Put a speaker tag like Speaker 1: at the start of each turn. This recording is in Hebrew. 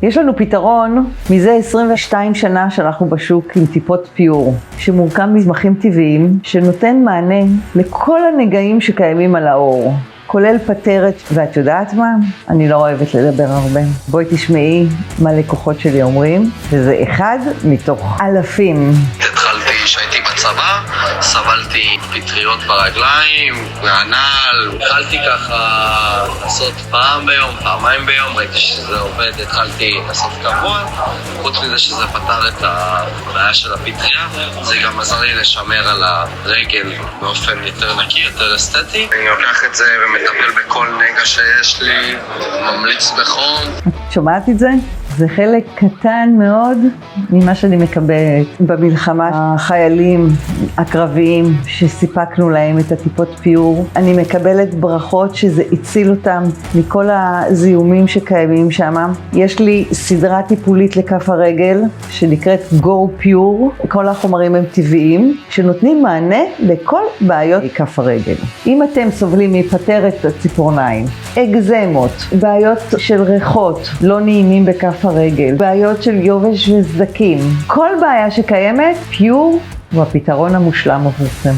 Speaker 1: יש לנו פתרון מזה 22 שנה שאנחנו בשוק עם טיפות פיור, שמורכב מזמחים טבעיים, שנותן מענה לכל הנגעים שקיימים על העור, כולל פטרת, ואת יודעת מה? אני לא אוהבת לדבר הרבה. בואי תשמעי מה לקוחות שלי אומרים, וזה אחד מתוך אלפים.
Speaker 2: התחלתי שהייתי בצבא, סבלתי פטריות ברגליים, מהנעל, התחלתי ככה לעשות פעם ביום, פעמיים ביום, ראיתי שזה עובד, התחלתי לעשות קבוע, חוץ מזה שזה פתר את הבעיה של הפטריה, זה גם עזר לי לשמר על הרגל באופן יותר נקי, יותר אסתטי. אני לוקח את זה ומטפל בכל נגע שיש לי, ממליץ בחום.
Speaker 1: את שומעת את זה? זה חלק קטן מאוד ממה שאני מקבלת במלחמה. החיילים הקרביים שסיפקנו להם את הטיפות פיור, אני מקבלת ברכות שזה הציל אותם מכל הזיהומים שקיימים שם. יש לי סדרה טיפולית לכף הרגל שנקראת Go Pure. כל החומרים הם טבעיים שנותנים מענה לכל בעיות כף הרגל. אם אתם סובלים מפטרת הציפורניים, אקזמות, בעיות של ריחות לא נעימים בכף הרגל, בעיות של יובש וסדקים, כל בעיה שקיימת, פיור הוא הפתרון המושלם עבורכם.